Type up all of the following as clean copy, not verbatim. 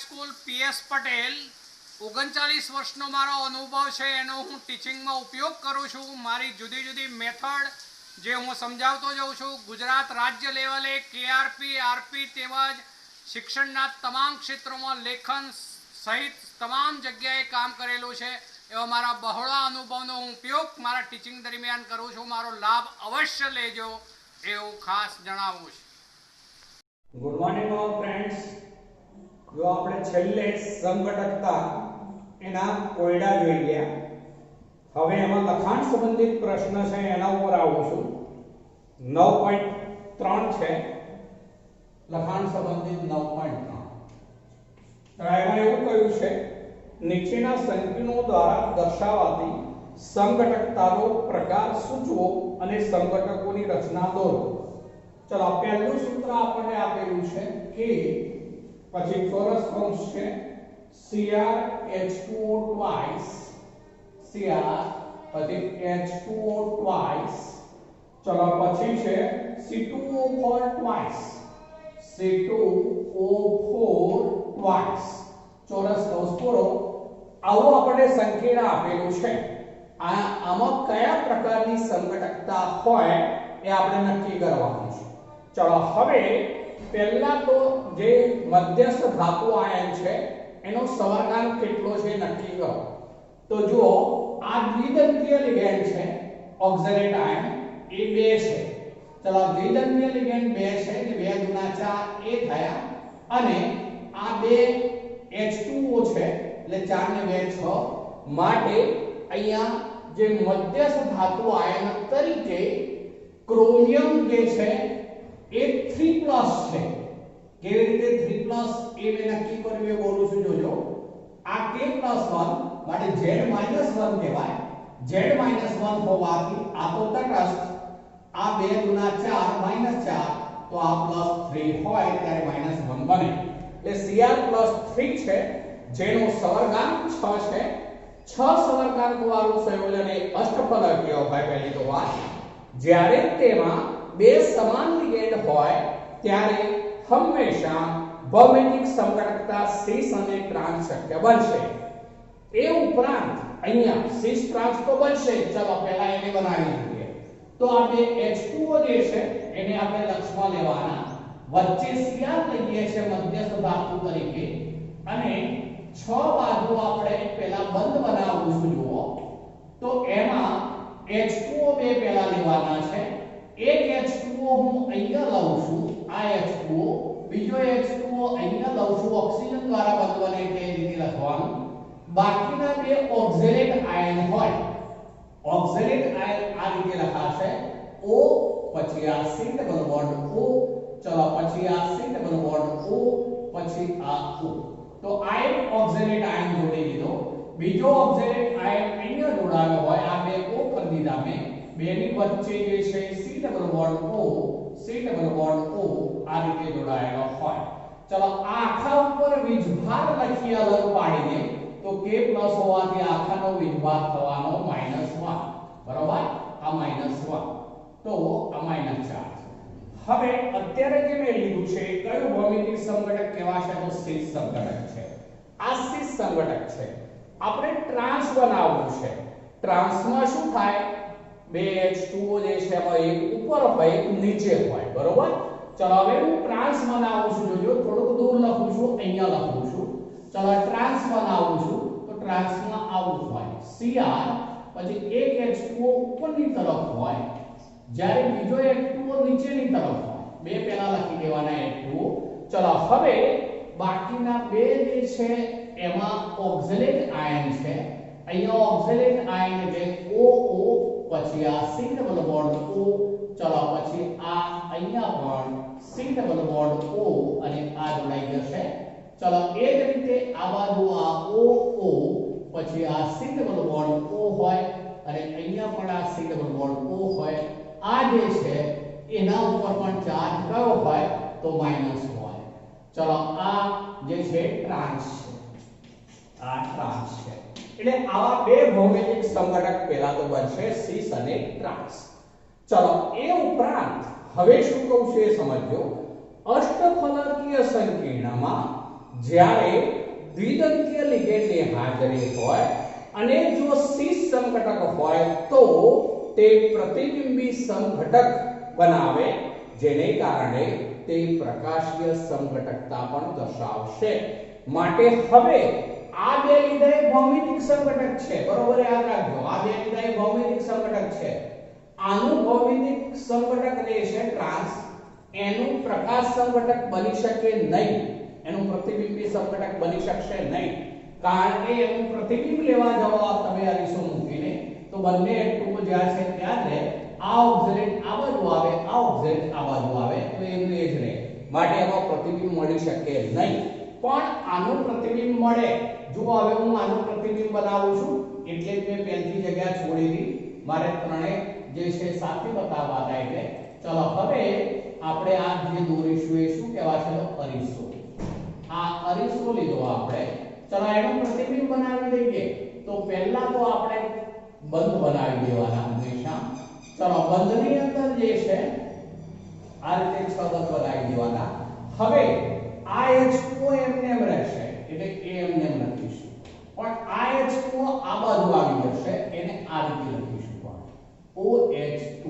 School PS Patel 39 वर्षનો મારો અનુભવ છે એનો હું ટીચિંગમાં ઉપયોગ કરું છું। મારી જુદી જુદી મેથડ જે હું સમજાવતો જાઉં છું। ગુજરાત રાજ્ય લેવલે કેઆરપી આરપી તેમજ શિક્ષણના તમામ ક્ષેત્રોમાં લેખન સહિત તમામ જગ્યાએ કામ કરેલું છે। એવા મારા બહોળા અનુભવનો હું ઉપયોગ મારા ટીચિંગ દરમિયાન કરું છું। મારો લાભ અવશ્ય લેજો એવું ખાસ જણાવું છું। Good morning all friends. જો આપણે છેલ્લે સંઘટકતા એના કોયડા જોઈ ગયા, હવે એમાં લખાણ સંબંધિત પ્રશ્ન છે એના ઉપર આવું છું। 9.3 છે લખાણ સંબંધિત 9.3। તો એમાં એવું કહ્યું છે નીચેના સંકેતો દ્વારા દર્શાવાતી સંઘટકતાનો પ્રકાર સૂચવો અને સંઘટકોની રચના દોરો। चलो पहलू सूत्र आपने आपेलू है कि પછી ચોરસ કૌંસ છે CrH2O twice Cr પછી H2O twice। ચલો પછી છે C2O4 twice C2O4 twice ચોરસ કૌંસ પૂરો। આવું આપણે સંકેત આપેલું છે। આમાં કયા પ્રકારની સંઘટકતા હોય એ આપણે નક્કી કરવાનું છે। चलो હવે પહેલા તો જે મધ્યસ્થ ધાતુ આયન છે એનો સવર્ગાંક કેટલો છે નક્કી કરો। તો જો આ દ્વિદંતીય લિગેન્ડ છે ઓક્ઝેલેટ આયન એ 2 છે। ચલો દ્વિદંતીય લિગેન્ડ 2 છે એટલે 2 ગુણા 4 એ થયા અને આ 2 H2O છે એટલે 4 ને 2 6 માટે અહીંયા જે મધ્યસ્થ ધાતુ આયન તરીકે ક્રોમિયમ જે છે એ 3+ છે। કેવી રીતે 3+ એ મેં નક્કી કર્યું એ બોલું છું જોજો। આ K+1 માટે Z-1 કહેવાય। Z-1 હોવાથી આ તો તટસ્થ, આ 2 ગુણા 4 -4 તો આ +3 હોય ત્યારે -1 બને એટલે Cr+3 છે જેનો સવર્ગાંક 6 છે। 6 સવર્ગાંક વાળું સંયોજન એ અષ્ટફલકીય હોય। પહેલી તો વાત જ્યારે તેમાં બે સમાન લિગેન્ડ હોય ત્યારે હંમેશા ભૌમિતિક સંઘટકતા સિસ અને ટ્રાન્સ શક્ય બનશે। એ ઉપરાંત અહીંયા સિસ ટ્રાન્સ તો બનશે। ચલો પહેલા એને બનાવી લઈએ। તો આ બે H2O જે છે એને આપણે લક્ષમાં લેવાના, વચ્ચે Cr લઈએ છે મધ્યસ્થ ધાતુ તરીકે અને 6 બાજુ આપણે પહેલા બંધ બનાવવું છે। જુઓ તો એમાં H2O બે પહેલા લેવાના છે। एक H2O હું અહીંયા લઉં છું, આ H2O, બીજો H2O અહીંયા લઉં છું, ઓક્સિજન દ્વારા બંધવાને તે રીતે લખવાનું। બાકીના બે ઓક્ઝેલેટ આયન હોય, ઓક્ઝેલેટ આયન આ રીતે લખાશે O પછી આ C ડબલ બોન્ડ O। ચલો પછી આ C ડબલ બોન્ડ O પછી આ O। તો આ એક ઓક્ઝેલેટ આયન જોડી દીધો। બીજો ઓક્ઝેલેટ આયન અહીંયા જોડાયો હોય, આ બે O કરી દીધા મેં। બેની વચ્ચે જે છે C ડબલ બોન્ડ O આ રીતે જોડાયેલો હોય। ચલો આખા ઉપર વીજભાર લખી અલગ પાડીને તો K+ હોવાથી આખાનો વીજભાર થવાનો -1 બરોબર। આ -1 તો આ -4। હવે અત્યારે જે મેં લીધું છે કયું ભૌમિતિક સંઘટક કહેવાશે તો સિસ સંઘટક છે। આ સિસ સંઘટક છે। આપણે ટ્રાન્સ બનાવવું છે। ટ્રાન્સમાં શું થાય, બે H2O જે છે એમાં એક ઉપર હોય એક નીચે હોય બરોબર। ચલો હવે હું ટ્રાન્સ બનાવું છું, જોજો થોડુંક દૂર લખું છું, અહીંયા લખું છું। ચલો ટ્રાન્સ બનાવું છું તો ટ્રાન્સમાં આવું હોય Cr પછી એક H2O ઉપરની તરફ હોય જ્યારે બીજો H2O નીચેની તરફ હોય। બે પહેલા લખી દેવાના H2O। ચલો હવે બાકીના બે જે છે એમાં ઓક્ઝેલેટ આયન છે। અહીંયા ઓક્ઝેલેટ આયન એટલે OO પછી આ C ડબલ બોન્ડ O। ચલો પછી આ અહીંયા પણ C ડબલ બોન્ડ O અને આ જોડાઈ જશે। ચલો એ જ રીતે આ બાજુ આ OO પછી આ C ડબલ બોન્ડ O હોય અને અહીંયા પણ આ C ડબલ બોન્ડ O હોય। આ જે છે એના ઉપર પણ ચાર્જ કયો હોય તો માઈનસ હોય। ચલો આ જે છે ટ્રાન્સ છે, આ ટ્રાન્સ છે। એટલે આવા બે ભૌમિતિક સંઘટક પહેલા તો બનશે સિસ અને ટ્રાન્સ। ચલો એ ઉપરાંત હવે શું કહું છું એ સમજો। અષ્ટફલકીય સંકીર્ણમાં જ્યારે દ્વિદંતીય લિગેન્ડની હાજરી હોય અને જો સીસ સંઘટક હોય તો તે પ્રતિબિંબી સંઘટક બનાવે, જેને કારણે તે પ્રકાશીય સંઘટકતા પણ દર્શાવશે. માટે હવે આ બે લીધા એ ભૌમિતિક સંઘટક છે, બરોબર યાદ રાખજો. આ બે લીધા એ ભૌમિતિક સંઘટક છે. આનું ભૌમિતિક સંઘટક જે છે ટ્રાન્સ, એનું પ્રકાશ સંઘટક બની શકે નહીં, એનું પ્રતિબિંબી સંઘટક બની શકશે નહીં, કારણ કે એનું પ્રતિબિંબ લેવા જાવ તમે અરીસો મૂકીને તો બંને એટમો જ્યાં છે ત્યાં રહે. આ ઓક્સિજન આ બાજુ આવે, આ ઓક્સિજન આ બાજુ આવે તો એનું એ જ રહે. માટે એમાં પ્રતિબિંબ મળી શકે નહીં. પણ આનું પ્રતિબિંબ મળે. જો હવે હું આનું પ્રતિબિંબ બનાવું છું એટલે જ મેં પહેલી જગ્યા છોડી દીધી. મારે ત્રણે જે છે સાથે બતાવવા હતા. એટલે ચલો હવે આપણે આ જે દોરીશું એ શું કહેવાય છે? તો અરીસો. આ અરીસો લીધો આપણે. ચલો એનું પ્રતિબિંબ બનાવી દઈએ. તો પહેલા તો આપણે બંધ બનાવી દેવાના હંમેશા. ચલો બંધની અંદર જે છે આ રીતે 6 બંધ બનાવી દેવાના. હવે આ H2O એમને એમ રહેશે એટલે એ એમને એમ લખીશું. પણ આ H2O આ બાજુ આવી જશે, એને આ રીતે લખીશું. OH2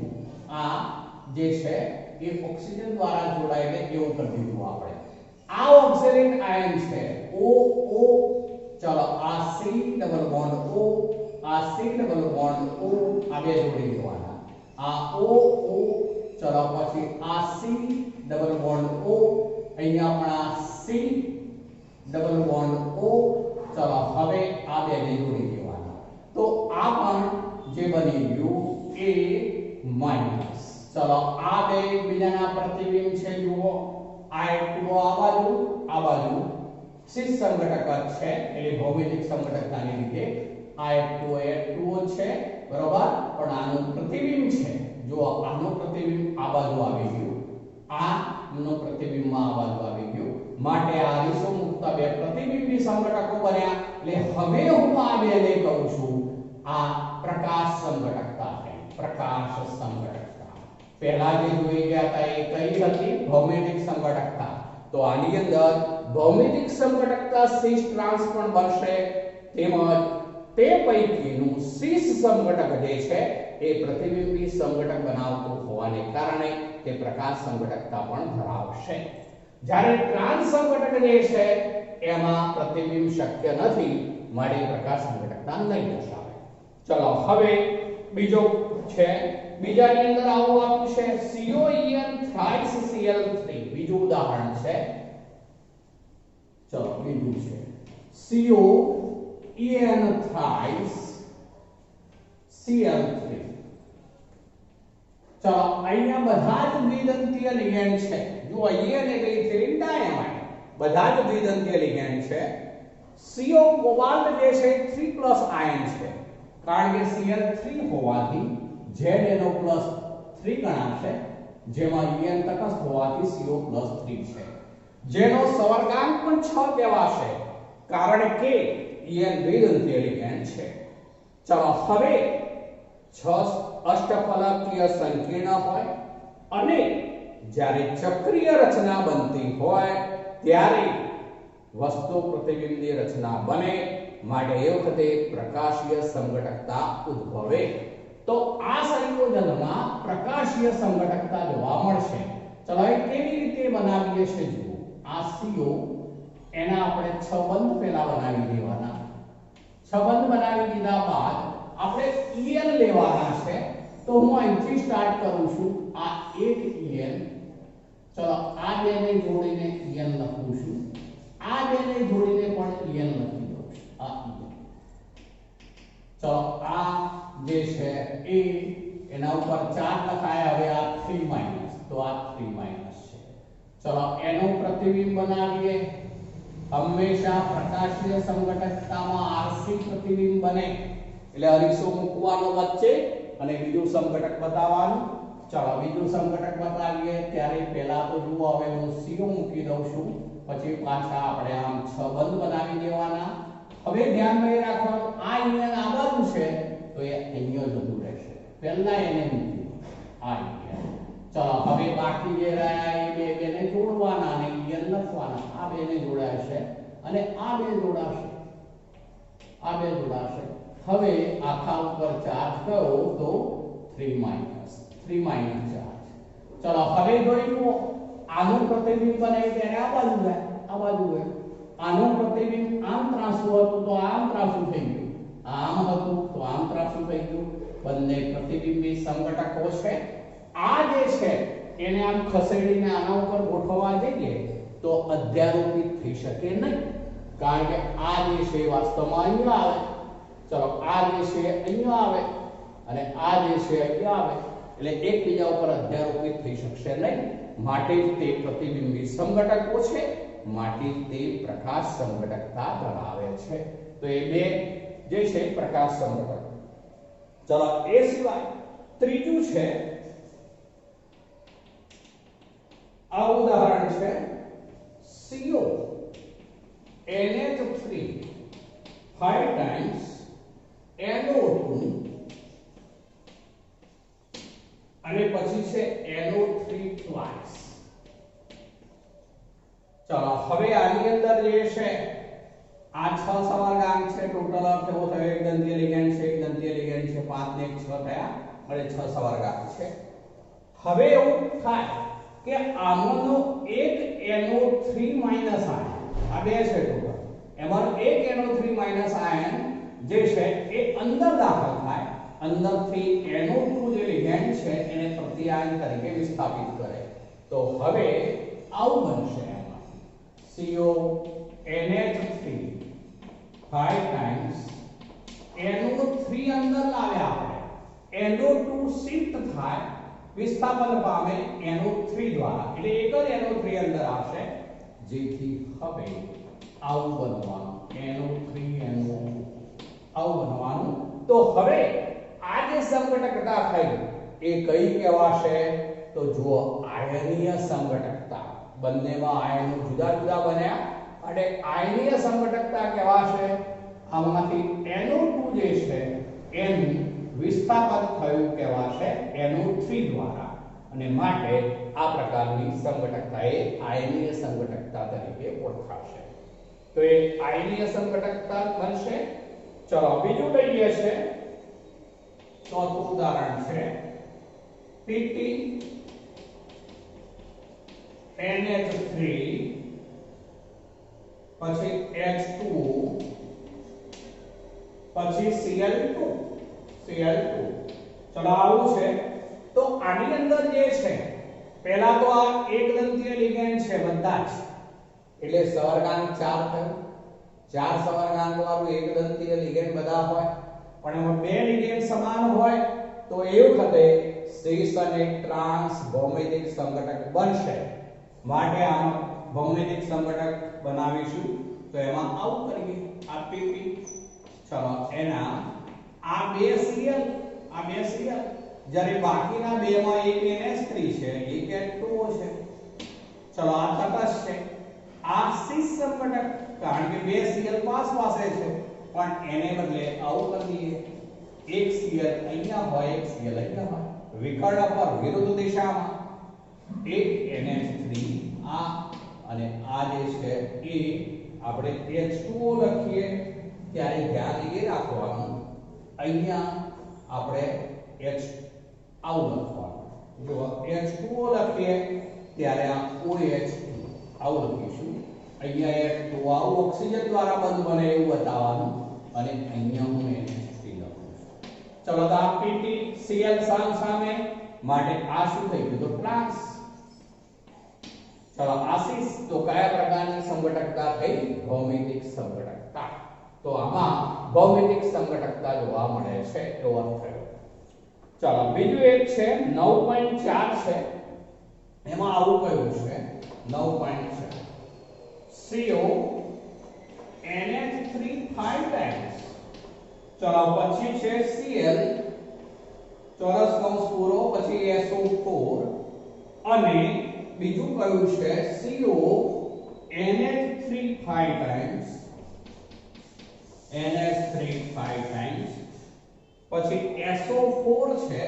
આ જે છે એ ઓક્સિજન દ્વારા જોડાઈને એવું કરી દીધું આપણે. આ ઓક્સિજન આયન છે OO. ચલો આ C ડબલ બોન્ડ O, આ C ડબલ બોન્ડ O આ બે જોડી દેવાના. આ OO. ચલો પછી આ C ડબલ બોન્ડ O, અહીંયા પણ આ C ડબલ બોન્ડ O. ચલો હવે આ બે ને જોડી દેવાના. તો આ પણ જે બની ગયું A માઈનસ. ચલો આ બે બીજાના પ્રતિબિંબ છે. જુઓ આ H2O આ બાજુ સીસ સંઘટક છે એટલે ભૌમિતિક સંઘટકતાને લીધે આ H2O છે, બરોબર. પણ આનું પ્રતિબિંબ છે. જો આનું પ્રતિબિંબ આ બાજુ આવી ગયું, આનું પ્રતિબિંબ આ બાજુ આવી ગયું. માટે આ અરીસો મુક્ત બે પ્રતિબિંબી સંઘટકો બન્યા. એટલે હવે હું આ બેને કહું છું આ પ્રકાશ સંઘટકતા છે. પ્રકાશ સંઘટકતા પહેલા જે જોઈ ગયા હતા એ કઈ હતી? ભૌમિતિક સંઘટકતા. તો આની અંદર ભૌમિતિક સંઘટકતા સીસ ટ્રાન્સ પણ બનશે. તેમજ તે પૈકીનું સીસ સંઘટક જે છે એ પ્રતિબિંબી સંઘટક બનાવતું હોવાને કારણે તે પ્રકાશ સંઘટકતા પણ ધરાવશે. જ્યારે ટ્રાન્સ સંઘટક જે છે એમાં પ્રતિબિંબ શક્ય નથી, માટે પ્રકાશ સંઘટકતા નહીં દર્શાવે. ચલો હવે બીજો છે. બીજાની અંદર આવું આપ્યું છે COEN thrice Cl3. બીજું ઉદાહરણ છે. ચલો બીજું છે COEN thrice Cl3. ચલો અહીંયા બધા જ દ્વિદંતીય લિગેન્ડ છે. જો અહીંયા એટલે ઇથિલિન ડાયમાઇડ બધા જ દ્વિદંતીય લિગેન્ડ છે. CO કોબાલ્ટ જે છે 3+ આયન છે, કારણ કે Cl3 હોવાથી Z એનો +3 ગણાશે, જેમાં En તટસ્થ હોવાથી CO+3 છે, જેનો સવર્ગાંક પણ 6 કહેવાશે, કારણ કે En દ્વિદંતીય લિગેન્ડ છે. ચલો હવે 6 અષ્ટફલકીય સંકીર્ણ હોય અને જ્યારે ચક્રીય રચના બનતી હોય ત્યારે વસ્તુ પ્રતિબિંબની રચના બને, માટે એ વખતે પ્રકાશીય સંઘટકતા ઉદ્ભવે. તો આ સંયોજનમાં પ્રકાશીય સંઘટકતા જોવા મળશે. ચલો એ કેવી રીતે બનાવીએ છે જુઓ. આ CO એના આપણે 6 બંધ પહેલા બનાવી દેવાના. 6 બંધ બનાવી દીધા બાદ આપણે En લેવાના છે. તો હું અહીંથી સ્ટાર્ટ કરું છું. આ એક En. ચલો આ બેને જોડીને En લખું છું. આ બેને જોડીને પણ En લખી દઉં છું. આ En. ચલો આ જે છે એ એના ઉપર 4 લખાયા. હવે આ 3 માઈનસ, તો આ 3 માઈનસ છે. ચલો એનું પ્રતિબિંબ બનાવીએ. હંમેશા પ્રકાશીય સંઘટકતામાં RC પ્રતિબિંબ બને એટલે અરીસો મૂકવાનો વચ્ચે અને બીજું સંઘટક બતાવવાનું. ચલો બીજું સંઘટક બતાવીએ ત્યારે પહેલા તો જુઓ હવે હું CO મૂકી દઉં છું, પછી પાછા આપણે આમ 6 બંધ બનાવી દેવાના. હવે ધ્યાન રાખવાનું આ અહીંયા આ બાજુ છે તો એ અહીંયા જતું રહેશે. પહેલા એને મૂકી આ અહીંયા ચલો હવે બાકી જે રહ્યા એ બેને જોડવાના અને ઈયન લખવાના. આ બેને જોડાશે અને આ બે જોડાશે. આ બે જોડાશે. હવે આખા ઉપર ચાર્જ કયો તો 3 માઈનસ ચાર્જ. ચલો હવે જોઈ જુઓ આનું પ્રતિબિંબ બને તેને આ બાજુ જાય, આ બાજુ ગયું. આનું પ્રતિબિંબ આમ ત્રાસુ હતું તો આમ ત્રાસુ થઈ ગયું, આમ હતું તો આમ ત્રાસુ થઈ ગયું. બંને પ્રતિબિંબી સંઘટકો છે. આ જે છે એને આમ ખસેડીને આના ઉપર ગોઠવવા જઈએ તો અધ્યારોપિત થઈ શકે નહીં, કારણ કે આ જે છે વાસ્તવમાં અહીંયા આવે. ચલો આ જે છે અહીંયા આવે અને આ જે છે અહીંયા આવે, એટલે એકબીજા ઉપર અધ્યારોપિત થઈ શકશે નહીં. માટે જ તે પ્રતિબિંબી સંઘટકો છે, માટે જ તે પ્રકાશ સંઘટકતા ધરાવે છે. તો એ બે જે છે પ્રકાશ સંઘટક. ચલો એ સિવાય ત્રીજું છે, આ ઉદાહરણ છે CO NH3 5 times NO2 અને પછી છે NO3 twice. ચલો હવે આની અંદર જે છે આ 6 સવર્ગાંક છે. ટોટલ અર્થ એવો થયો એક દંતીય લિગેન્ડ છે, એક દંતીય લિગેન્ડ છે, 5 ને 1 6 થયા અને 6 સવર્ગાંક છે. હવે એવું થાય કે આમાંનો એક NO3 માઈનસ આયન, આ બે છે ટોટલ, એમાં એક NO3 માઈનસ આયન જે છે એ અંદર દાખલ થાય, અંદરથી NO2 જે લિગેન્ડ છે એને પ્રત્યાયન તરીકે વિસ્થાપિત કરે. તો હવે આવું બનશે, એમાં CO NH3 5 times NO3 અંદર લાવ્યા આપણે, NO2 શિફ્ટ થાય, વિસ્થાપન પામે NO3 દ્વારા, એટલે એક જ NO3 અંદર આવશે, જેથી હવે આવું બનવાનું NO3 NO આવું બનવાનું. તો હવે આ જે સંઘટકતા થઈ એ કઈ કહેવાશે તો જુઓ આયનીય સંઘટકતા. બંનેમાં આયનો જુદા જુદા બન્યા અને આયનીય સંઘટકતા કહેવાશે. આમાંથી NO2 જે છે એનું વિસ્થાપન થયું કહેવાશે NO3 દ્વારા, અને માટે આ પ્રકારની સંઘટકતા એ આયનીય સંઘટકતા તરીકે ઓળખાશે. તો એ આયનીય સંઘટકતા બનશે. ચલો બીજું કહીએ છે, ચોથું ઉદાહરણ છે PT NH3 પછી H2 પછી Cl2. ચલો આવું છે. તો આની અંદર જે છે પહેલા તો આ એક દંતીય લિગેન્ડ છે બધા જ, એટલે સવર્ગાંક 4 થયું. 4 સવર્ગાંક વાળું એક દંતીય લિગેન્ડ બધા હોય, પણ એમાં બે લિગેન્ડ સમાન હોય તો એ વખતે સીસ અને ટ્રાન્સ ભૌમિતિક સંઘટક બનશે. માટે આનો ભૌમિતિક સંઘટક બનાવીશું. તો એમાં આવું કરીએ, આ PP, ચલો એના આ બે Cl, જ્યારે બાકીના બે માં એક NH3 છે, એક H2O છે. ચલો આ તટસ્થ છે. આ સીસ સંઘટક, કારણ કે બે Cl પાસે છે, પણ એને બદલે આવું કરી દઈએ, એક Cl અહીંયા હોય, એક Cl અહીંયા હોય, વિકર્ણ પર વિરુદ્ધ દિશામાં. એક NH3 આ અને આ જે છે એ આપણે H2O લખીએ ત્યારે ધ્યાન એ રાખવાનું, અહીંયા આપણે H આવું લખવાનું. જો H2O લખીએ ત્યારે આ OH આવું લખીશું. અહીંયા H2 આવું ઓક્સિજન દ્વારા બંધ બને એવું બતાવવાનું, અને અહીંયા હું NH3 લખું છું. ચલો તો આ PT Cl સામે માટે આ શું થઈ ગયું તો ટ્રાન્સ. ચલો આશીષ, તો કયા પ્રકારની સંઘટકતા થઈ? ભૌમિતિક સંઘટકતા. તો આમાં ભૌમિતિક સંઘટકતા જોવા મળે છે એવો અર્થ થયો. ચલો બીજું એક છે 9.4 છે, એમાં આવું કયું છે 9.4 CO NH3 5 times. ચલો પછી છે Cl ચોરસ કૌંસ પૂરો, પછી SO4 અને બીજું કયું છે CO NH3 5 times, પછી SO4 છે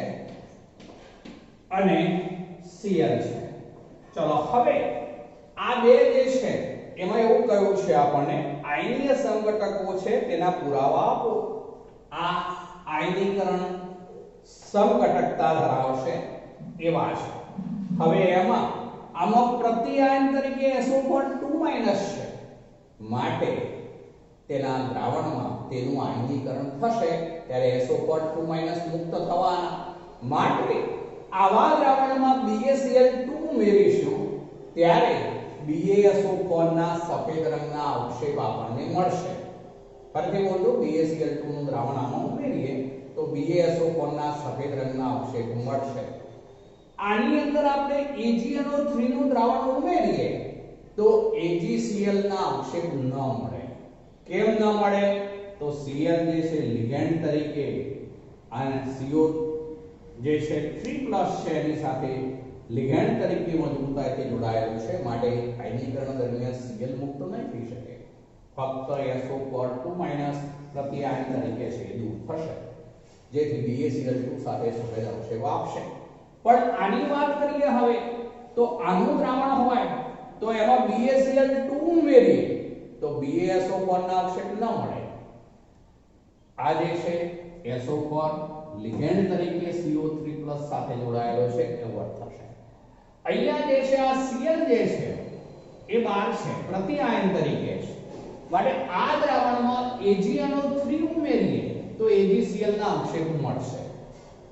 અને Cl છે. ચલો હવે આ બે જે છે એમાં એવું કહ્યું છે આપણને આયનીય સંઘટકો છે તેના પુરાવા આપો. આ આયનીકરણ સમઘટકતા ધરાવશે એવા છે. હવે એમાં આમાં પ્રતિ આયન તરીકે SO2- છે, માટે તેના દ્રાવણમાં તેનું આયનીકરણ થશે ત્યારે SO2- મુક્ત થવાના. માટે આવા દ્રાવણમાં BaCl2 ઉમેરીશું ત્યારે BaSO4 ના સફેદ રંગના અવક્ષેપ આપણને મળશે. ફરીથી બોલો, BaCl2 નું દ્રાવણ આમાં ઉમેરીએ તો BaSO4 ના સફેદ રંગના અવક્ષેપ મળશે. આની અંદર આપણે AgNO3 નું દ્રાવણ ઉમેરીએ તો AgCl ના અવક્ષેપ ન મળે. કેમ ન મળે? તો Cl જે છે લિગેન્ડ તરીકે અને CO જે છે 3+ છે એની સાથે લિગેન્ડ તરીકે મજબૂતાઈથી જોડાયેલું છે, માટે આયનીકરણ દરમિયાન Cl મુક્ત નહીં થઈ શકે. ફક્ત SO2- પ્રતિ આયન તરીકે છે દૂર થશે, જેથી BaCl2 સાથે સફેદ અવક્ષેપ આપશે. પણ આની વાત કરીએ હવે તો આનું દ્રાવણ હોય તો એમાં BaCl2 ઉમેરીએ તો BaSO4 ના અવક્ષેપ ન મળે. આ જે છે SO4 લિગેન્ડ તરીકે CO3+ સાથે જોડાયેલો છે એવો અર્થ થશે. અહીંયા જે છે આ Cl જે છે એ બાર છે, પ્રતિ આયન તરીકે છે, માટે આ દ્રાવણમાં AgNO3 ઉમેરીએ તો AgCl ના અવક્ષેપ મળશે.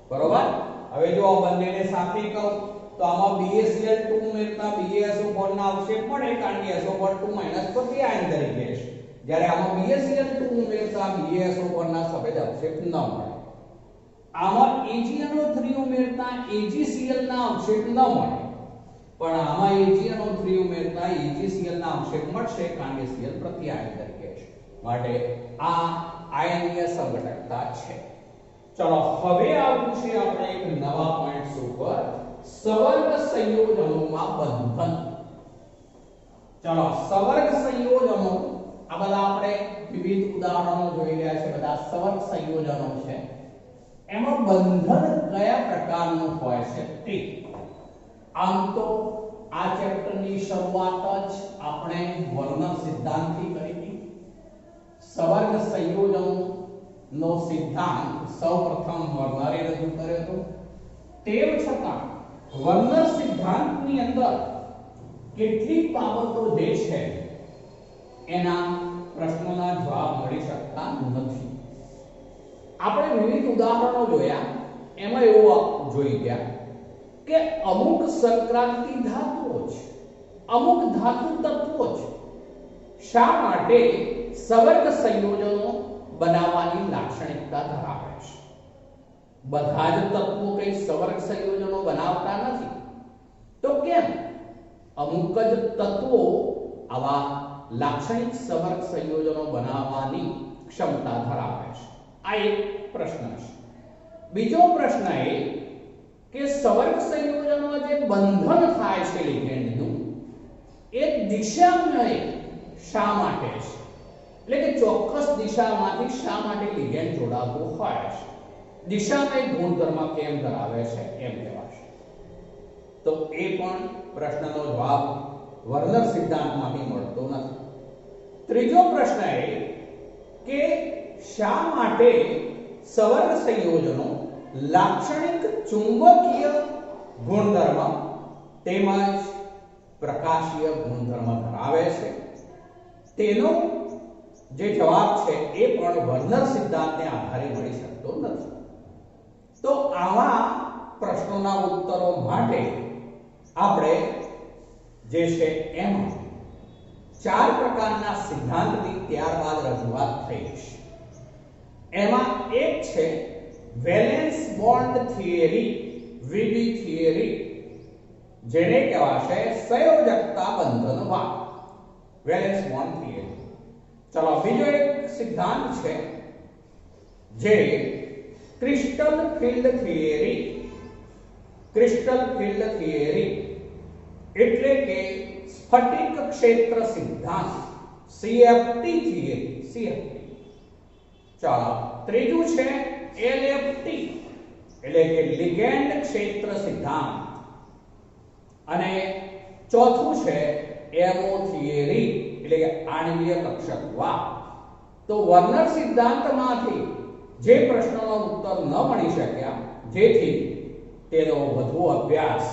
બરોબર? હવે જો આ બંનેને સાથે કહું તો આમાં BaCl2 ઉમેરતા BaSO4 ના અવક્ષેપ મળે, કારણ કે SO2- પ્રતિ આયન તરીકે છે, જ્યારે આમાં BaCl2 ઉમેરતા BaSO4 ના સફેદ અવક્ષેપ ન મળે. આમાં AgNO3 ઉમેરતા AgCl ના અવક્ષેપ ન મળે, પણ આમાં AgNO3 ઉમેરતા AgCl ના અવક્ષેપ મળશે, કારણ કે Cl પ્રતિ આયન તરીકે છે, માટે આ આયનીય સંઘટકતા છે. ચલો હવે આવું છે આપણે એક નવા પોઈન્ટ્સ ઉપર, સવર્ગ સંયોજનોમાં બંધન. ચલો સવર્ગ સંયોજનો, આ બધા આપણે વિવિધ ઉદાહરણો જોઈ રહ્યા છે, બધા સવર્ગ સંયોજનો છે. એમાં બંધન કયા પ્રકારનું હોય છે તે. આમ તો આ ચેપ્ટરની શરૂઆત જ આપણે વર્ણન સિદ્ધાંતથી કરી હતી. સવર્ગ સંયોજનો નો સિદ્ધાંત સૌપ્રથમ વર્નરે રજૂ કર્યો હતો. તેમ છતાં વર્નર સિદ્ધાંતની અંદર કેટલીક બાબતો જે છે એના પ્રશ્નોના જવાબ મળી શકતા નથી. આપણે વિવિધ ઉદાહરણો જોયા, એમાં એવું જોઈ ગયા કે અમુક સંક્રાંતિ ધાતુઓ છે, અમુક ધાતુ તત્વો છે, શા માટે સવર્ગ સંયોજનો બનાવવાની લાક્ષણિકતા ધરાવે છે. બધા જ તત્વો કઈ સવર્ગ સંયોજનો બનાવતા નથી, તો કેમ અમુક જ તત્વો આવા લાક્ષણિક સવર્ગ સંયોજનો બનાવવાની ક્ષમતા ધરાવે છે? આ એક પ્રશ્ન છે. બીજો પ્રશ્ન એ કે સવર્ગ સંયોજનો જે બંધન થાય છે લિગેન્ડનું, એ દિશામય શા માટે છે? એટલે કે ચોક્કસ દિશામાંથી શા માટે લિગેન્ડ જોડાતું હોય છે? દિશામય ગુણધર્મ કેમ ધરાવે છે એમ કહેવાશે. તો એ પણ પ્રશ્નનો જવાબ વર્નર સિદ્ધાંતમાંથી મળતો નથી. ત્રીજો પ્રશ્ન એ કે શા માટે સવર્ગ સંયોજનો લાક્ષણિક ચુંબકીય ગુણધર્મ તેમજ પ્રકાશીય ગુણધર્મ ધરાવે છે? તેનો જે જવાબ છે એ પણ વર્નર સિદ્ધાંતને આધારે મળી શકતો નથી. તો આવા પ્રશ્નોના ઉત્તરો માટે આપણે જે છે એમાં 4 પ્રકારના સિદ્ધાંતની ત્યારબાદ રજૂઆત થઈ છે. એમાં એક છે વેલેન્સ બોન્ડ થિયરી, વીડી થિયરી, જેને કહેવાશે સંયોજકતા બંધનવાદ, વેલેન્સ બોન્ડ થિયરી. ચલો બીજો એક સિદ્ધાંત છે જે crystal field theory. Crystal field theory એટલે કે સ્ફટિક ક્ષેત્ર સિદ્ધાંત, CFT થિયરી, CFT. ચાલો ત્રીજું છે LFT એટલે કે લિગેન્ડ ક્ષેત્ર સિદ્ધાંત, અને ચોથું છે એમો થિયરી એટલે કે આણ્વીય કક્ષકવાદ. તો વર્નર સિદ્ધાંતમાંથી જે પ્રશ્નોનો ઉત્તર ન મળી શક્યા, જેથી તેનો વધુ અભ્યાસ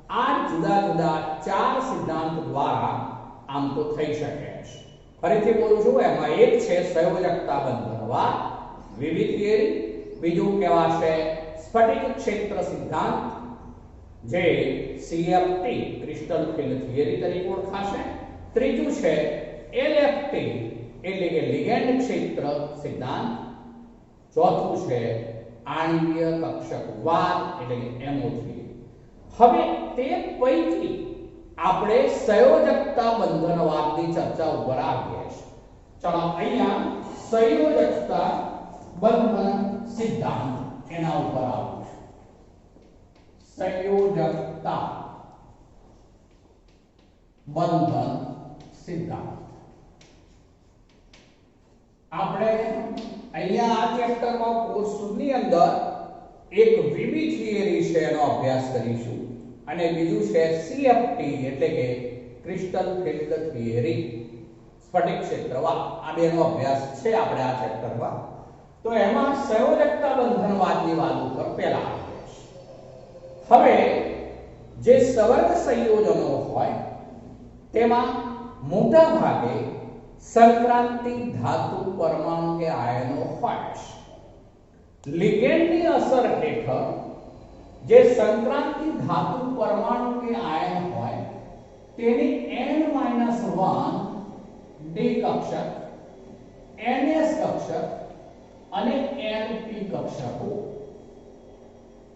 આ જુદા જુદા 4 સિદ્ધાંત દ્વારા આમ તો થઈ શકે છે. ફરીથી બોલું છું, એમાં એક છે સંયોજકતા બંધનવાદ, વિવિધ થિયરી. બીજું કહેવાશે સ્ફટિક ક્ષેત્ર સિદ્ધાંત, જે CFT ક્રિસ્ટલ ફિલ્ડ થિયરી તરીકે ઓળખાશે. ત્રીજું છે LFT એટલે કે લિગેન્ડ ક્ષેત્ર સિદ્ધાંત. ચોથું છે આણ્વીય કક્ષકવાદ એટલે કે એમો થિયરી. હવે તે પૈકી આપણે સંયોજકતા બંધનવાદની ચર્ચા ઉપર આવીએ છીએ. ચલો અહીંયા સંયોજકતા બંધન સિદ્ધાંત એના ઉપર આવું છું. સંયોજકતા બંધન સિદ્ધાંત આપણે અહીંયા આ ચેપ્ટરમાં કોર્સ ની અંદર એક વિવિધ થિયરી છે એનો અભ્યાસ કરીશું અને બીજું છે CFT એટલે કે ક્રિસ્ટલ ફિલ્ડ થિયરી, સ્ફટિક ક્ષેત્રવાદ. આ બેનો અભ્યાસ છે આપણે આ ચેપ્ટરમાં. તો એમાં સંયોજકતા બંધનવાદની વાત ઉપર પહેલા આવીએ છીએ. હવે જે સવર્ગ સંયોજનો હોય તેમાં મોટા ભાગે સંક્રાંતિ ધાતુ પરમાણુ કે આયનો હોય છે. લિગેન્ડની અસર હેઠળ જે સંક્રાંતિ ધાતુ પરમાણુ કે આયન હોય તેની n-1 d કક્ષક, ns કક્ષક અને np કક્ષકો.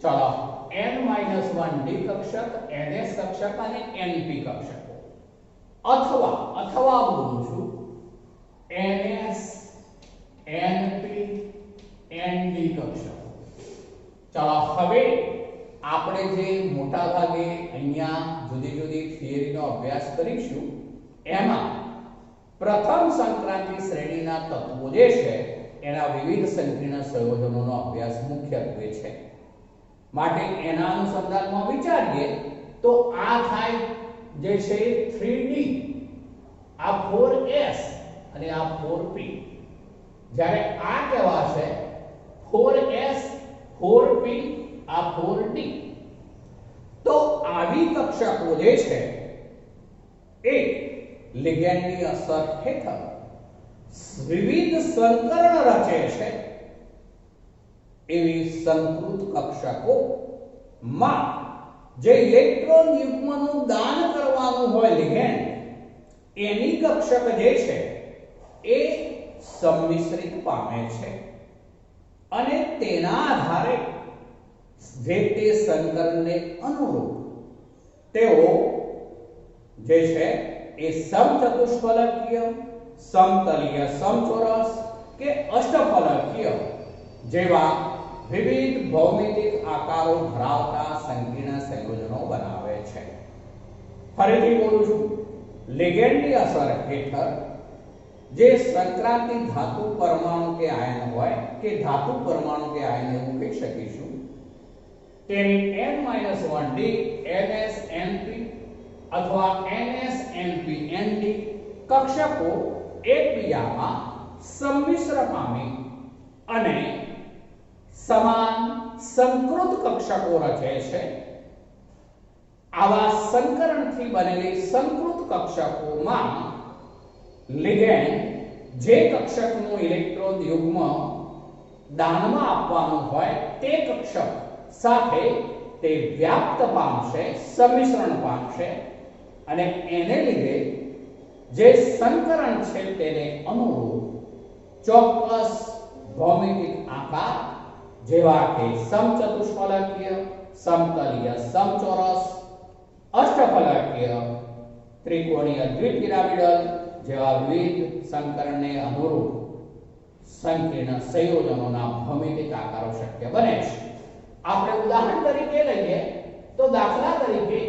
ચલો n-1 d કક્ષક, ns કક્ષક અને np કક્ષકો, અથવા બોલું છું ns, np, nd કક્ષકો. ચલો હવે આપણે જે મોટા ભાગે અહીંયા જુદી જુદી થિયરીનો અભ્યાસ કરીશું એમાં પ્રથમ સંક્રાંતિ શ્રેણીના તત્વો જે છે એના વિવિધ સંકીર્ણ સંયોજનોનો અભ્યાસ મુખ્યત્વે છે. માટે એના અનુસંધાનમાં વિચારીએ તો આ થાય જે છે 3D, આ 4s અને આ 4p. જ્યારે આ કહેવાશે 4s, 4p, આ 4d. તો આવી કક્ષકો જે છે એ લિગેન્ડની અસર હેઠળ વિવિધ સંકરણ રચે છે. એવી સંકૃત કક્ષકો માં જે ઇલેક્ટ્રોન યુગ્મનું દાન કરવાનું હોય લિગેન્ડ, એની કક્ષક જે છે એ સંમિશ્રિત પામે છે અને તેના આધારે જે તે સંકરણને અનુરૂપ તેઓ જે છે એ સમચતુષ્ફલકીય, સમતલીય, સમચોરસ કે અષ્ટફલકીય જેવા વિવિધ ભૌમિતિક આકારો ધરાવતા સંકીર્ણ સંયોજનો બનાવે છે. ફરીથી બોલું છું, લિગેન્ડની અસર હેઠળ જે સંક્રાંતિ ધાતુ પરમાણુ કે આયન હોય કે ધાતુ પરમાણુ કે આયન એવું કહી શકીશું, તેની n-1 d, ns, np અથવા ns, np, nd કક્ષકો એકબીજામાં સંમિશ્ર પામી અને સમાન સંકૃત કક્ષકો રચે છે. આવા સંકરણથી બનેલી સંકૃત કક્ષકોમાં લિગેન્ડ જે કક્ષકનું ઇલેક્ટ્રોન યુગ્મ દાનમાં આપવાનું હોય તે કક્ષક સાથે તે વ્યાપ્ત પામશે, સંમિશ્રણ પામશે અને એને લીધે જે સંકરણ છે તેને અનુરૂપ ચોક્કસ ભૌમિતિક આકાર જેવા કે સમચતુષ્ફલકીય, સમતલીય, સમચોરસ, અષ્ટફલકીય, ત્રિકોણીય, દ્વિપિરામિડલ જેવા વિવિધ સંકરણને અનુરૂપ સંકીર્ણ સંયોજનોના ભૌમિતિક આકારો શક્ય બને છે. આપણે ઉદાહરણ તરીકે લઈએ તો દાખલા તરીકે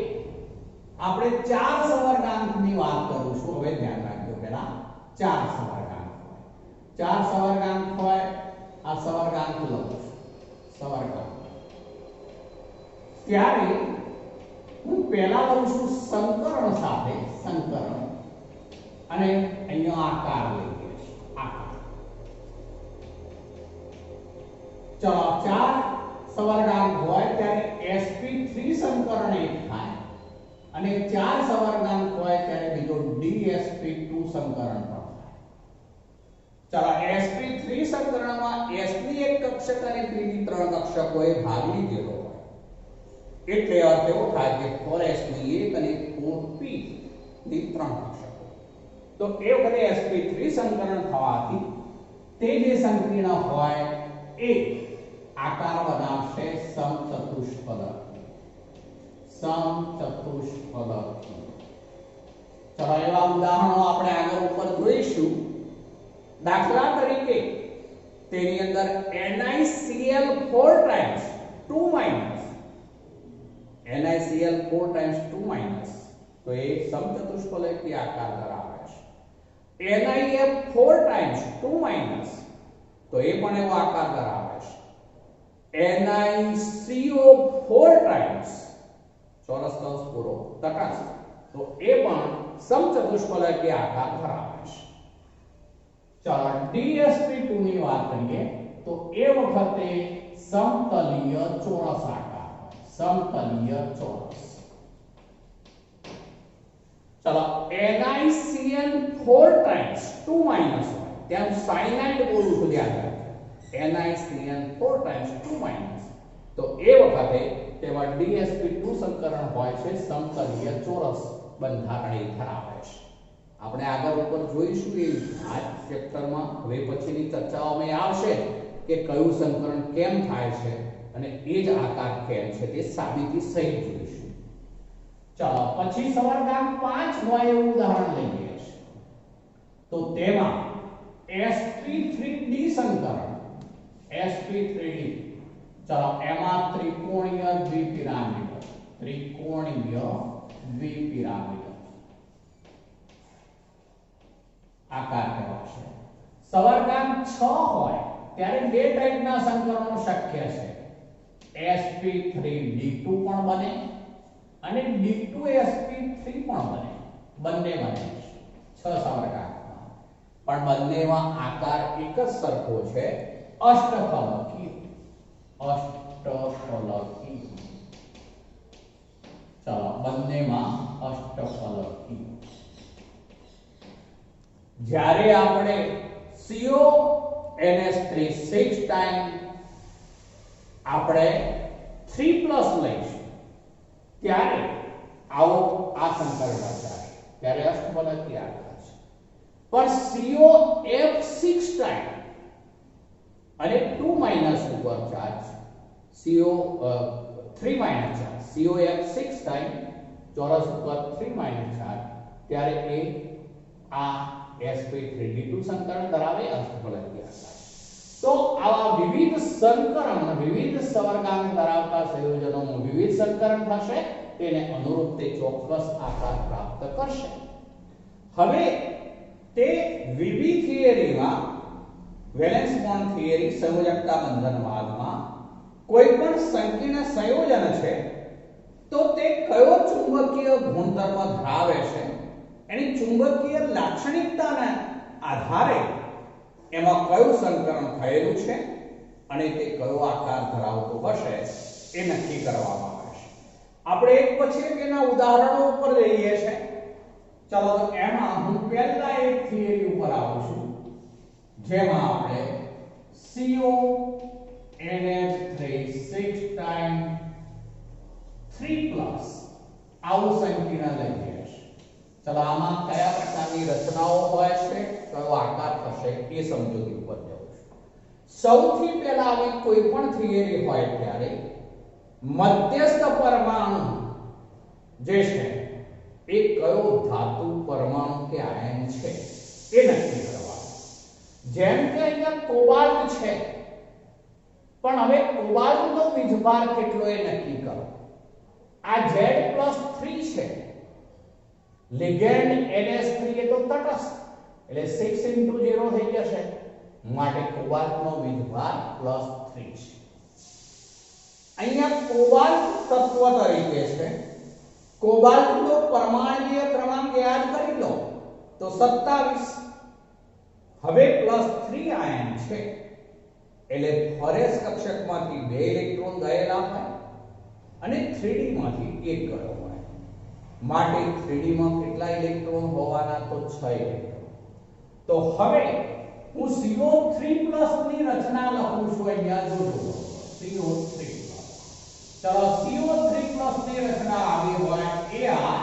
આપણે 4 સવર્ગાંકની વાત કરું છું. હવે ધ્યાન રાખજો, પહેલા 4 સવર્ગાંક હોય. 4 સવર્ગાંક હોય, આ સવર્ગાંક લઉં છું, સવર્ગાંક. ત્યારે હું પહેલા લઉં છું સંકરણ સાથે સંકરણ અને અહીંયા આકાર લઈએ છીએ આકાર. ચલો 4 સવર્ગાંક હોય ત્યારે sp3 સંકરણ 1 થાય અને 4 સવર્ગાંક હોય ત્યારે બીજો dsp2 સંકરણ પણ થાય. ચલો sp3 સંકરણમાં s ની એક કક્ષક અને p ની 3 કક્ષકોએ ભાગ લીધેલો હોય એટલે અર્થ એવો થાય કે 4s ની 1 અને 4p ની 3 કક્ષકો. તો એ વખતે sp3 સંકરણ થવાથી તે જે સંકીર્ણ હોય એ આકાર બનાવશે સમચતુષ્ફલક. સમચતુષ્ફલક. ચલો એવા ઉદાહરણો આપણે આગળ ઉપર જોઈશું. દાખલા તરીકે તેની અંદર NiCl4 times 2 minus NiCl4 times 2 minus તો એ સમચતુષ્ફલકી આકાર ધરાવે છે. NiF4 times 2 minus તો એ પણ એવો આકાર ધરાવે છે. NiCO4 times ચોરસ કૌંસ પૂરો તટસ્થ તો એ પણ સમચતુષ્ફલકી આકાર ધરાવે છે. ચાલો dsp2 ની વાત કરીએ તો એ વખતે સમતલીય ચોરસ આકાર સમતલીય ચોરસ. ચલો NiCl4 times 2 minus હોય ત્યાં સાયનાઇડ બોલું છું ધ્યાન રાખજો. NiCl4 times 2 minus તો એ વખતે તેમાં dsp2 સંકરણ હોય છે સમતલીય ચોરસ બંધારણી ધરાવે છે. આપણે આગળ ઉપર જોઈશું એ આ ચેપ્ટરમાં હવે પછીની ચર્ચાઓમાં આવશે કે કયું સંકરણ કેમ થાય છે અને એ જ આકાર કેમ છે તે સાબિતી સહિત જોઈશું. ચાલો પછી સવર્ગાંક 5 હોય એવું ઉદાહરણ લઈએ છીએ તો તેમાં sp3d સંકરણ sp3d ચાલો એમાં ત્રિકોણીય દ્વિપિરામિડ આકાર કહેવાશે. સવર્ગાંક 6 હોય ત્યારે બે ટાઈપના સંકરણો શક્ય છે. sp3d2 પણ બને અને d2sp3 પણ બને. બંને બને છે 6 સવર્ગાંકમાં પણ બંનેમાં આકાર એક જ સરખો છે અષ્ટફલકી. અષ્ટફલકી. ચાલો બંનેમાં અષ્ટફલકી. જ્યારે આપણે CONS3 6 ટાઈમ આપણે 3+ લઈશું ત્યારે આવો આ સંકરણ રચાશે ત્યારે અષ્ટફલકી આકાર છે. પણ COF6 ટાઈમ અને 2 માઈનસ ઉપર charge CO3 minus charge COF6 time ચોરસ ઉપર 3 માઈનસ ચાર્જ ત્યારે એ આ sp3d2 સંકરણ ધરાવે અષ્ટફલકી આકાર. તો આવા વિવિધ સંકરણ વિવિધ સવર્ગાંક ધરાવતા સંયોજનોમાં વિવિધ સંકરણ થશે તેને અનુરૂપ તે ચોક્કસ આકાર પ્રાપ્ત કરશે. હવે તે વિવિ થિયરીમાં વેલેન્સ બોન્ડ થિયરી સંયોજકતા બંધનવાદમાં કોઈ પણ સંકીર્ણ સંયોજન છે તો તે કયો ચુંબકીય ગુણધર્મ ધરાવે છે એની ચુંબકીય લાક્ષણિકતાના આધારે એમાં કયું સંકરણ થયેલું છે અને તે કયો આકાર ધરાવતો હશે એ નક્કી કરવામાં આવે છે. આપણે એક પછી એક એના ઉદાહરણો ઉપર લઈએ છે. ચલો તો એમાં હું પહેલા એક થિયરી ઉપર આવું છું જેમાં આપણે CONH3 6 ટાઈમ 3+ આવું સંકીર્ણ લઈએ છીએ. ચલો આમાં કયા પ્રકારની રચનાઓ હોય છે કયો આકાર થશે એ સમજૂતી ઉપર જવું છે. સૌથી પહેલા આવી કોઈ પણ થિયરી હોય ત્યારે મધ્યસ્થ પરમાણુ જે છે એ કયો ધાતુ પરમાણુ કે આયન છે એ નક્કી કરવાનું. જેમ કે અહીંયા કોબાલ્ટ છે પણ હવે કોબાલ્ટનો વીજભાર કેટલો એ નક્કી કરો. આ Z+3 છે લિગેન્ડ NS3 એ તો તટસ્થ એટલે 6 * 0 થઈ જશે માટે કોબાલ્ટનો વીજભાર +3 છે. અહીંયા કોબાલ્ટ તત્વ તરીકે છે કોબાલ્ટનો પરમાણ્વીય ક્રમાંક યાદ કરી લો તો 27. હવે +3 આયન છે એટલે ફોરેસ કક્ષકમાંથી 2 ઇલેક્ટ્રોન ગયેલા હોય અને 3D માંથી 1 ગયો હોય, માટે 3D માં કેટલા ઇલેક્ટ્રોન હોવાના? તો 6 ઇલેક્ટ્રોન. તો હવે હું CO3+ ની રચના લખું છું. અહીંયા જોજો CO3+. ચલો CO3+ ની રચના આવી હોય એ આ,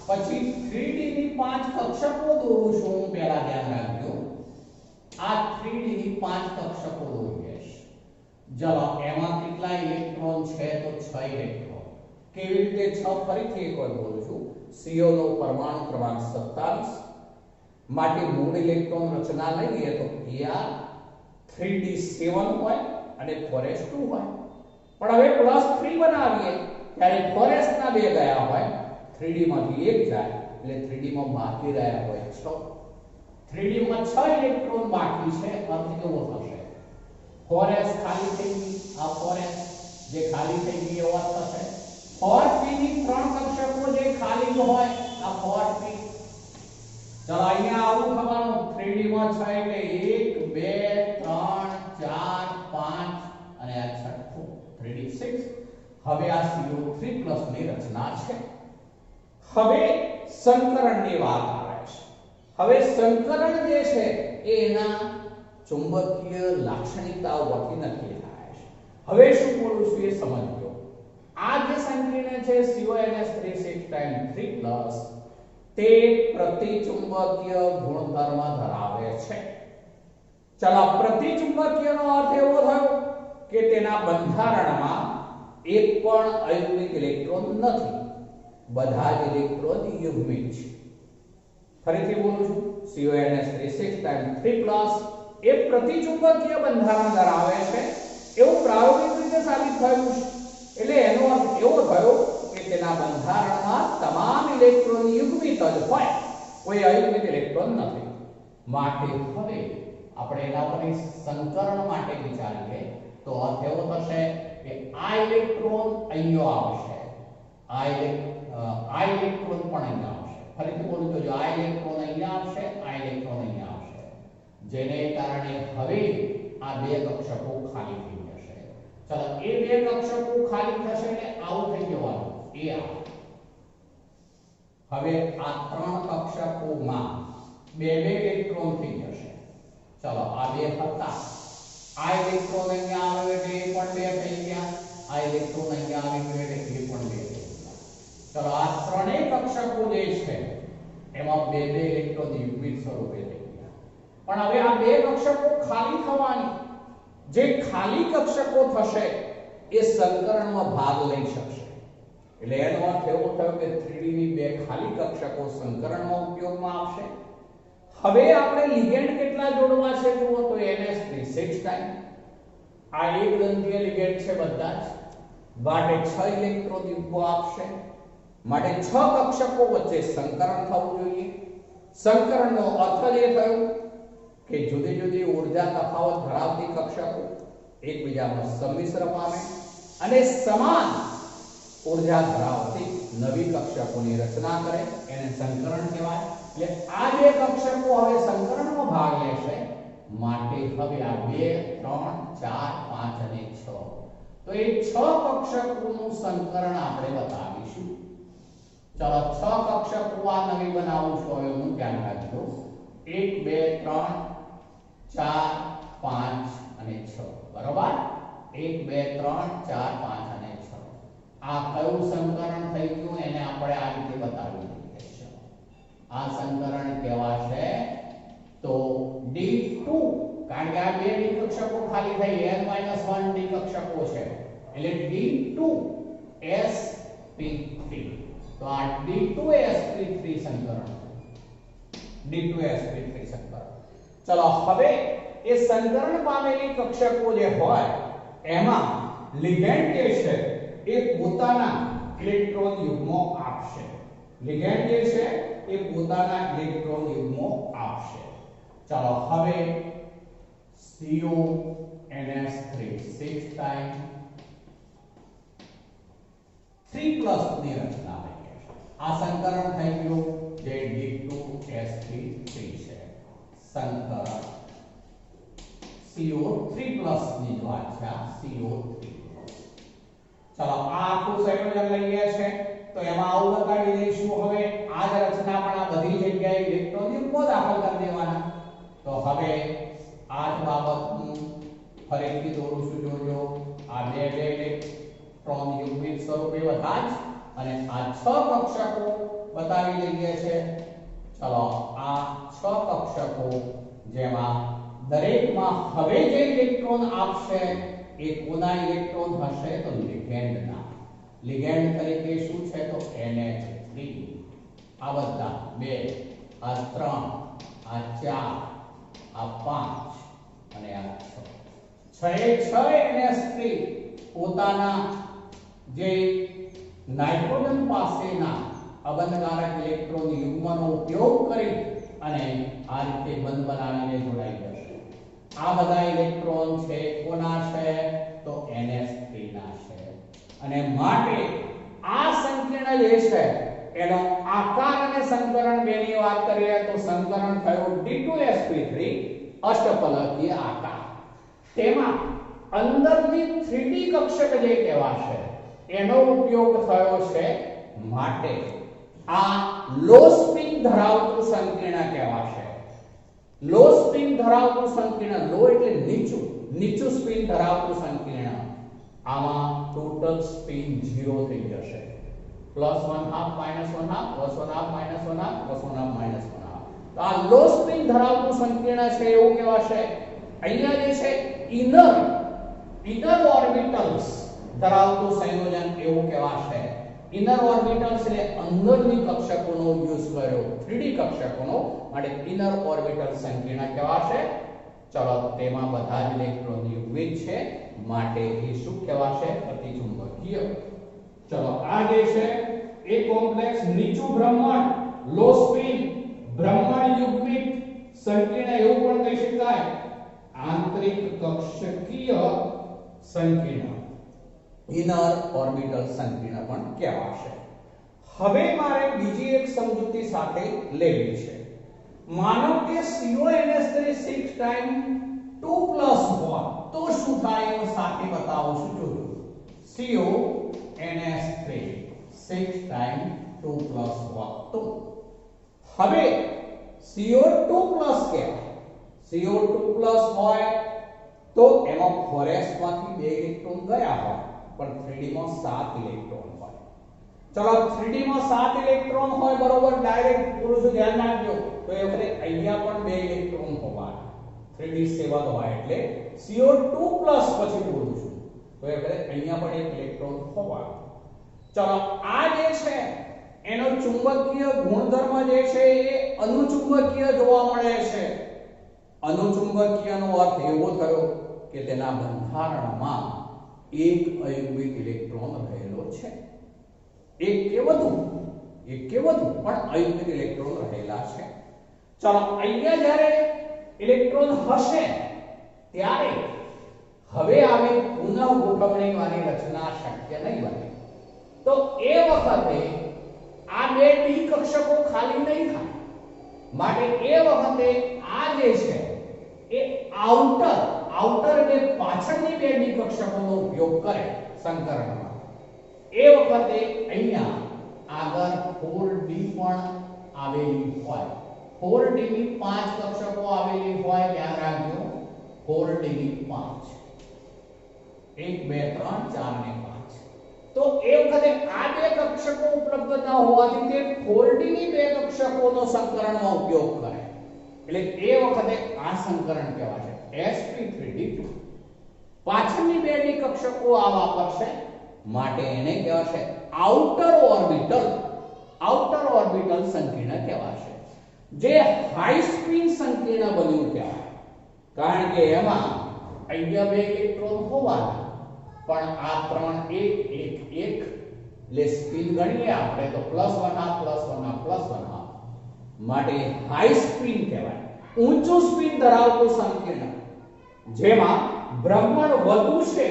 પછી 3D ની 5 કક્ષકો દોરું છું હું. પહેલા ધ્યાન રાખજો, આ 3D ની 5 કક્ષકો દોરીશ. ચલો એમાં કેટલા ઇલેક્ટ્રોન છે? તો 6 ઇલેક્ટ્રોન. કેવી રીતે 6? ફરીથી એકવાર બોલું છું. CO નો પરમાણુ ક્રમાંક 27, માટે મૂળ ઇલેક્ટ્રોન રચના લઈએ તો Kr 3D 7 હોય અને 4s2 હોય. પણ હવે +3 બનાવીએ ત્યારે 4s ના 2 ગયા હોય, 3D માંથી 1 જાય એટલે 3D માં બાકી રહ્યા હોય 6. 3D માં 6 ઇલેક્ટ્રોન બાકી છે. અર્થ કેવો થશે? 4s ખાલી થઈ ગઈ, આ 4s જે ખાલી થઈ ગઈ એવો થશે. 4p ની 3 કક્ષકો જે ખાલી હોય, આ 4p. ચલો અહીંયા આવું થવાનું. 3D માં 6 એટલે 1 2 3 4 5 અને આ છઠ્ઠું 3D 6. હવે આ CO3+ ની રચના છે. હવે સંકરણની વાત આવે છે. હવે સંકરણ જે છે એ એના ચુંબકીય લાક્ષણિકતાઓ પરથી નક્કી થાય છે. હવે શું બોલું છું એ સમજો. આ જે સંકીર્ણ છે CONS3 તે પ્રતિચુંબકીય ગુણધર્મ ધરાવે છે. ચલો પ્રતિચુંબકીયનો અર્થ એવો થયો કે તેના બંધારણમાં એક પણ અયુગ્મિક ઇલેક્ટ્રોન નથી, બધા જ ઇલેક્ટ્રોન યુગ્મિક છે. ફરીથી બોલું છું, CONS3 એ પ્રતિચુંબકીય બંધારણ ધરાવે છે એવું પ્રાયોગિક રીતે સાબિત થયું છે. એટલે એનો અર્થ એવો થયો કે તેના બંધારણમાં તમામ ઇલેક્ટ્રોન યુગ્મિત જ હોય, કોઈ અયુગ્મિત ઇલેક્ટ્રોન નથી. માટે હવે આપણે એના પર સંકરણ માટે વિચારીએ તો અર્થ એવો થશે કે આ ઇલેક્ટ્રોન અહીંયા આવશે, આ ઇલેક્ટ્રોન પણ અહીંયા આવશે. ફરીથી બોલું તો જો આ ઇલેક્ટ્રોન અહીંયા આવશે, આ ઇલેક્ટ્રોન અહીંયા આવશે, જેને કારણે હવે આ 2 કક્ષકો ખાલી થઈ જશે. ચલો એ 2 કક્ષકો ખાલી થશે એટલે આવું થઈ જવાનું. એ હવે આ 3 કક્ષકોમાં 2 ઇલેક્ટ્રોન થઈ જશે. ચલો આ 2 હતા, આ ઇલેક્ટ્રોન અહીંયા આવે એટલે એ પણ 2 થઈ ગયા, આ ઇલેક્ટ્રોન અહીંયા આવે એટલે એ પણ 2 થઈ ગયા. ચલો આ ત્રણેય કક્ષકો જે છે એમાં 2 ઇલેક્ટ્રોન યુગ્મિત સ્વરૂપે થઈ ગયા. પણ હવે આ 2 કક્ષકો ખાલી થવાની, જે ખાલી કક્ષકો થશે એ સંકરણમાં ભાગ લઈ શકશે. એટલે એનો અર્થ એવો થયો કે 3D ની 2 ખાલી કક્ષકો સંકરણમાં ઉપયોગમાં આવશે. હવે આપણે લિગેન્ડ કેટલા જોડવા છે જુઓ તો NS3 6 ટાઈમ. આ એક દંતીય લિગેન્ડ છે બધા જ, માટે 6 ઇલેક્ટ્રોન યુગ્મો આપશે. માટે 6 કક્ષકો વચ્ચે સંકરણ થવું જોઈએ. સંકરણનો અર્થ એ થયો કે જુદી જુદી ઊર્જા તફાવત ધરાવતી કક્ષકો એકબીજામાં સંમિશ્ર પામે અને સમાન ઊર્જા ધરાવતી નવી કક્ષકોની રચના કરે, એને સંકરણ કહેવાય. એટલે આ 2 કક્ષકો હવે સંકરણમાં ભાગ લેશે. માટે હવે આ 2 3 4 5 અને 6, તો એ 6 કક્ષકોનું સંકરણ આપણે બતાવીશું. ચલો 6 કક્ષકો આ નવી બનાવું છું. હવે હું ધ્યાન રાખજો 1 2 3 4 5 અને 6, બરોબર? 1 2 3 4 5 અને 6. આ કયું સંકરણ થઈ ગયું એને આપણે આ રીતે બતાવી દઈએ છે. આ સંકરણ કહેવાશે તો D2, કારણ કે આ 2 D કક્ષકો ખાલી થઈ, n-1 D કક્ષકો છે એટલે D2sp3. તો આ D2sp3 સંકરણ, D2sp3 સંકરણ. ચલો હવે એ સંકરણ પામેલી કક્ષકો જે હોય એમાં લિગેન્ડ જે છે એ પોતાના ઇલેક્ટ્રોન યુગ્મો આપશે. લિગેન્ડ જે છે એ પોતાના ઇલેક્ટ્રોન યુગ્મો આપશે. ચલો હવે CONS3 6 ટાઈમ 3+ ની રચના થઈ છે. આ સંકરણ થઈ ગયું જે D2sp3 છે સંકરણ CO3+ ની જ વાત છે આ CO3. ચલો આ આખું સંયોજન લઈએ છે તો એમાં આવું બતાવી દઈશું. હવે આ જ રચના પણ આ બધી જગ્યાએ ઇલેક્ટ્રોન યુગ્મો દાખલ કરી દેવાના. તો હવે આ જ બાબતનું ફરીથી દોરું છું, જોજો. આ બે ઇલેક્ટ્રોન યુગ્મિત સ્વરૂપે બધા જ અને આ 6 કક્ષકો બતાવી લઈએ છે. ચલો આ 6 કક્ષકો જેમાં દરેકમાં હવે જે ઇલેક્ટ્રોન આપશે એ કોના ઇલેક્ટ્રોન હશે? તો લિગેન્ડના. લિગેન્ડ તરીકે શું છે? તો NH3. આ બધા 2 આ 3 આ 4 આ 5 અને આ 6 NH3 પોતાના જે નાઇટ્રોજન પાસેના અબંધકારક ઇલેક્ટ્રોન યુગ્મનો ઉપયોગ કરી અને આ રીતે બંધ બનાવીને જોડાઈ જશે. આ બધા ઇલેક્ટ્રોન છે કોના છે? તો NH3 ના છે. અને માટે આ સંકીર્ણ જે છે એનો આકાર અને સંકરણ બેની વાત કરીએ તો સંકરણ થયું D2sp3 અષ્ટફલકીય આકાર. તેમાં અંદરની 3D કક્ષક જે કહેવાશે એનો ઉપયોગ થયો છે. માટે આ લો સ્પિન ધરાવતું સંકીર્ણ કહેવાશે. લો સ્પિન ધરાવતું સંકીર્ણ, લો એટલે નીચું સ્પિન ધરાવતું સંકીર્ણ. આમાં ટોટલ સ્પિન 0 થઈ જશે. +1/2 -1/2 +1/2 -1/2 +1/2 તો આ લો સ્પિન ધરાવતું સંકીર્ણ છે એવું કહેવાશે. અહીંયા જે છે ઇનર ઓર્બિટલ્સ ધરાવતું સંયોજન એવું કહેવાશે. ઇનર ઓર્બિટલ્સ એટલે અંદરની કક્ષકોનો યુઝ કર્યો, 3D કક્ષકોનો, માટે ઇનર ઓર્બિટલ સંકીર્ણ કહેવાશે. ચલો તેમાં બધા જ ઇલેક્ટ્રોન યુગ્મિત છે માટે એ શું કહેવાશે? અતિચુંબકીય. ચલો આ જે છે એ કોમ્પ્લેક્સ નીચું ભ્રમણ લો સ્પિન ભ્રમણ યુગ્મિત સંકીર્ણ એવું પણ કહી શકાય. આંતરિક કક્ષકીય સંકીર્ણ ઇનર ઓર્બિટલ સંકીર્ણ પણ કહેવાશે. હવે મારે બીજી એક સમજૂતી સાથે લેવી છે. માનો કે CONH3 6 ટાઈમ 2 + 1 તો શું થાય હું સાથે બતાવું છું. જોજો CONH3 6 ટાઈમ 2 + 1 તો હવે CO2+ કહેવાય. CO2+ હોય તો એમાં ફોરેસ્ટમાંથી 2 ઇલેક્ટ્રોન ગયા હોય પણ 3D માં 7 ઇલેક્ટ્રોન હોય. ચલો 3D માં 7 ઇલેક્ટ્રોન હોય બરોબર. ડાયરેક્ટ પૂરું ધ્યાન રાખજો. તો એ વખતે અહીંયા પણ 2 ઇલેક્ટ્રોન હોવા. 3D 7 હોય એટલે CO2+ પછી બોલું છું તો એ વખતે અહીંયા પણ 1 ઇલેક્ટ્રોન હોવા. ચલો આ જે છે એનો ચુંબકીય ગુણધર્મ જે છે એ અનુચુંબકીય જોવા મળે છે. અનુચુંબકીયનો અર્થ એવો થયો કે તેના બંધારણમાં એક અયુગ્મિક ઇલેક્ટ્રોન રહેલો છે. એક કે વધુ પણ અયુગ્મિક ઇલેક્ટ્રોન રહેલા છે. ચલો અહીંયા જ્યારે ઇલેક્ટ્રોન હશે ત્યારે હવે આવી પુનઃ ગોઠવણી વાળી રચના શક્ય નહીં બને. તો એ વખતે આ 2 ડી કક્ષકો ખાલી નહીં થાય. માટે એ વખતે આ જે છે એ આઉટર એટલે પાછળની 2 ડી કક્ષકોનો ઉપયોગ કરે સંકરણમાં. એ વખતે અહીંયા આગળ 4D પણ આવેલી હોય. 4D ની 5 કક્ષકો આવેલી હોય. ધ્યાન રાખજો 4D ની 5 1 2 3 4 ને 5. તો એ વખતે આ 2 કક્ષકો ઉપલબ્ધ ન હોવાથી તે 4D ની 2 કક્ષકોનો સંકરણમાં ઉપયોગ કરે. એટલે એ વખતે આ સંકરણ કહેવાશે sp3d2. પાછળની 2 ડી કક્ષકો આ વાપરશે માટે એને કહેવાશે આઉટર ઓર્બિટલ સંકીર્ણ કહેવાશે. જે હાઈ સ્પિન સંકીર્ણ બન્યું કહેવાય. કારણ કે એમાં અહીંયા 2 ઇલેક્ટ્રોન હોવાના પણ આ 3 1 1 1 એટલે સ્પિન ગણીએ આપણે તો +1/2 માટે હાઈ સ્પિન કહેવાય. ઊંચું સ્પિન ધરાવતું સંકીર્ણ જેમાં ભ્રમણ વધુ છે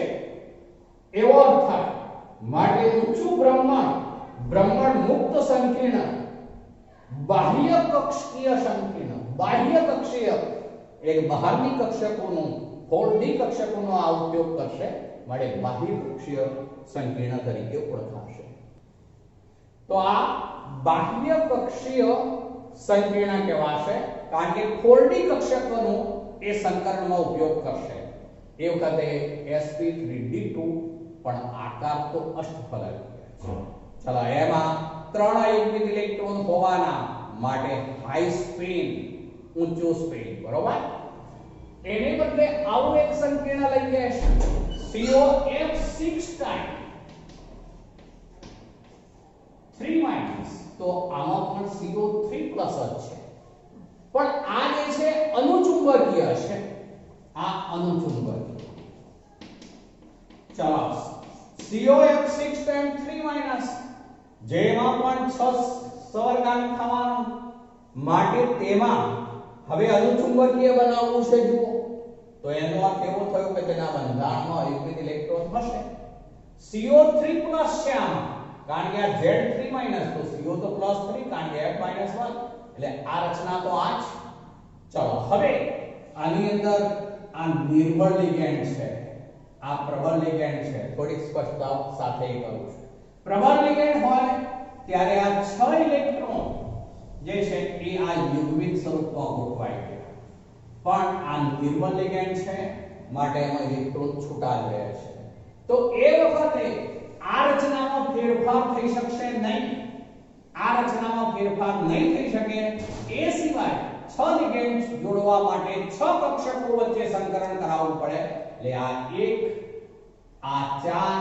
એવો અર્થ થાય. માટે ઊંચું ભ્રમણ ભ્રમણ મુક્ત સંકીર્ણ બાહ્ય કક્ષીય સંકીર્ણ, બાહ્ય કક્ષીય એટલે બહારની કક્ષકોનું 4D કક્ષકોનો આ ઉપયોગ કરશે માટે બાહ્ય કક્ષીય સંકીર્ણ તરીકે ઓળખાશે. તો આ બાહ્ય કક્ષીય સંકીર્ણ કહેવાશે કારણ કે 4D કક્ષકોનો એ સંકરણમાં ઉપયોગ કરશે. એ વખતે sp3d2 પણ આકાર તો અષ્ટફલકીય છે. ચલો એમાં 3 અયુગ્મિત ઇલેક્ટ્રોન હોવાના માટે હાઈ સ્પિન, ઊંચું સ્પિન, બરોબર. એને બદલે આવું એક સંકીર્ણ લઈએ COF6 ટાઈમ 3 તો આમાં પણ CO3 પ્લસ જ છે પણ આ જે છે અનુચુંબકીય છે, આ અનુચુંબકીય. ચલો COF6 ટાઈમ 3 જેમાં પણ 6 સવર્ગાંક થવાનું માટે તેમાં હવે અનુચુંબકીય બનાવવું છે. જુઓ તો એનો અર્થ એવો થયો કે તેના બંધારણમાં અયુગ્મિત ઇલેક્ટ્રોન હશે. CO3 પ્લસ છે આમાં કારણ કે આ Z3 માઈનસ તો CO તો પ્લસ 3 કારણ કે F માઈનસ 1 એટલે આ રચના તો આ જ. ચલો હવે આની અંદર આ નિર્બળ લિગેન્ડ છે, આ પ્રબળ લિગેન્ડ છે. થોડીક સ્પષ્ટતા સાથે એ કરું છું. પ્રબળ લિગેન્ડ હોય ત્યારે આ 6 ઇલેક્ટ્રોન જે છે એ આ યુગ્મિત સ્વરૂપમાં ગોઠવાય છે પણ આ નિર્બળ લિગેન્ડ છે માટે એમાં ઇલેક્ટ્રોન છૂટા રહે છે. તો એ વખતે આ રચનામાં ફેરફાર થઈ શકશે નહીં. આ રચનામાં ફેરફાર નહીં થઈ શકે એ સિવાય 6 લિગેન્ડ જોડવા માટે 6 કક્ષકો વચ્ચે સંકરણ કરાવવું પડે. એટલે આ 1 આ 4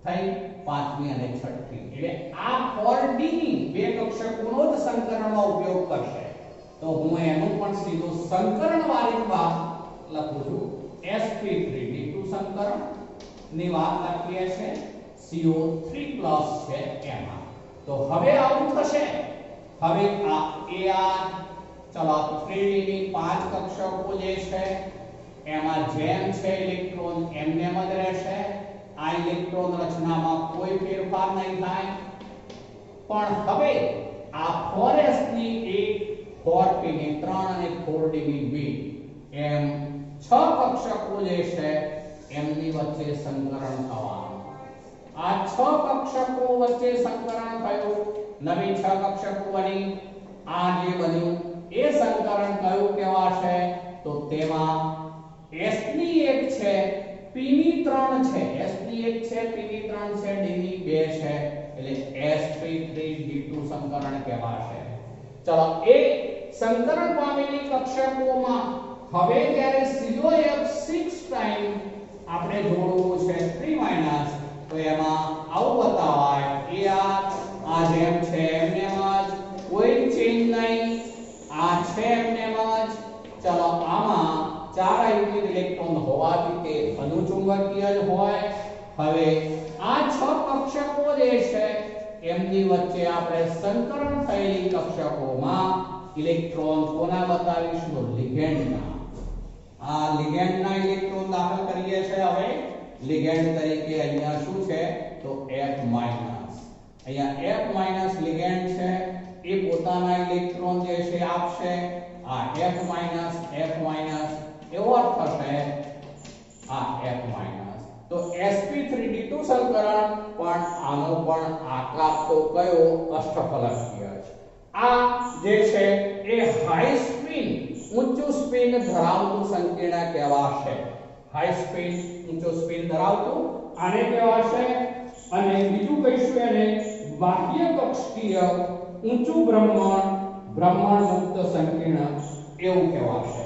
થઈ પાંચમી અને છઠ્ઠી એટલે આ 4D ની બે કક્ષકોનો જ સંકરણમાં ઉપયોગ કરશે. તો હું એનું પણ સીધું સંકરણ વારીમાં લખું છું. sp3d2 સંકરણ ની વાત લખીએ છે CO3 પ્લસ છે એમાં. તો હવે આવું થશે. હવે આ AR ચલો 3D ની 5 કક્ષકો જે છે એમાં જેમ છે ઇલેક્ટ્રોન એમને જ રહેશે. આ ઇલેક્ટ્રોન રચનામાં કોઈ ફેરફાર નહીં થાય પણ હવે આ 4s ની 1 4p ની 3 અને 4d ની 2 એમ 6 કક્ષકો જે છે એમની વચ્ચે સંકરણ થવાનું. આ 6 કક્ષકો વચ્ચે સંકરણ થયું, નવી 6 કક્ષકો બની. આ જે બન્યું એ સંકરણ કયું કહેવાશે તો તેમાં s ની 1 છે p ની 3 છે, s ની 1 છે p ની 3 છે d ની 2 છે એટલે sp3d2 સંકરણ કહેવાશે. ચલો એ સંકરણ પામેલી કક્ષકોમાં હવે જ્યારે COF6 ટાઈમ આપણે જોડવું છે 3 તો એમાં આવું બતાવાય આ જેમ છે એમને જ કોઈ ચેન્જ નહીં, આ છે એમને જ. ચલો આમાં 4 અયુગ્મિત ઇલેક્ટ્રોન હોવાથી તે અનુચુંબકીય જ હોય. હવે આ 6 કક્ષકો જે છે એમની વચ્ચે આપણે સંકરણ થયેલી કક્ષકોમાં ઇલેક્ટ્રોન કોના બતાવીશું લિગેન્ડના. આ લિગેન્ડના ઇલેક્ટ્રોન દાખલ કરીએ છે. હવે લિગેન્ડ તરીકે અહીંયા શું છે તો F-. અહીંયા F- લિગેન્ડ છે એ પોતાના ઇલેક્ટ્રોન જે છે આપશે. આ F- એવો અર્થ થશે આ F-. તો sp3d2 સંકરણ પણ આનો પણ આકાર તો કયો અષ્ટફલકીય છે. આ જે છે એ હાઈ સ્પિન ઊંચું સ્પિન ધરાવતું સંકીર્ણ કહેવાશે. હાઈ સ્પિન ઊંચું સ્પિન ધરાવતું આને કહેવાશે. અને બીજું કહીશું એને બાહ્ય કક્ષીય ઊંચું ભ્રમણ મુક્ત સંકીર્ણ એવું કહેવાશે.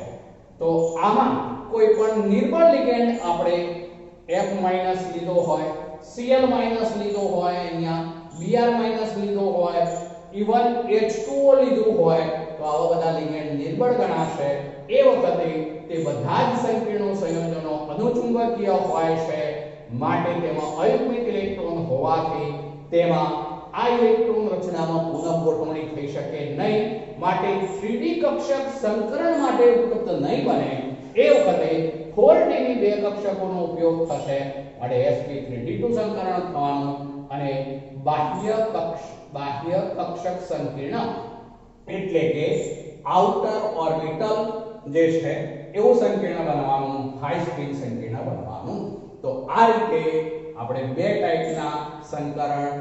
તો આમાં કોઈ પણ નિર્બળ લિગેન્ડ આપણે F- લીધો હોય, Cl- લીધો હોય, અહીંયા Br- લીધો હોય, ઇવન H2O લીધું હોય તો આવા બધા લિગેન્ડ નિર્બળ ગણાશે. એ વખતે તે બધા જ સંકીર્ણો સંયોજનો અનુચુંબકીય હોય છે માટે તેમાં અયુગ્મિત ઇલેક્ટ્રોન હોવાથી તેમાં આ ઇલેક્ટ્રોન રચનામાં પુનઃગોઠવણી થઈ શકે નહીં માટે 3D કક્ષક સંકરણ માટે ઉપયુક્ત નહીં બને. એ વખતે 4D ની બે કક્ષકોનો ઉપયોગ થશે માટે sp3d2 સંકરણ થવાનું અને બાહ્ય કક્ષક સંકીર્ણ એટલે કે આઉટર ઓર્બિટલ જે છે એવું સંકીર્ણ બનવાનું, હાઈ સ્પીડ સંકીર્ણ બનવાનું. તો આ રીતે આપણે બે ટાઈપના સંકરણ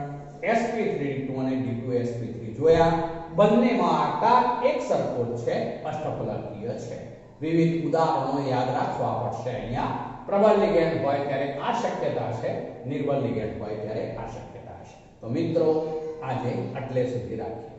sp3d2 અને d2sp3 જોયા. બંનેમાં આકાર એક સરખો જ છે, અષ્ટફલકીય છે. વિવિધ ઉદાહરણો યાદ રાખવા પડશે. અહીંયા પ્રબળ લિગેન્ડ હોય ત્યારે આ શક્યતા છે, નિર્બળ લિગેન્ડ હોય ત્યારે આ શક્યતા છે. તો મિત્રો આજે આટલે સુધી રાખીએ.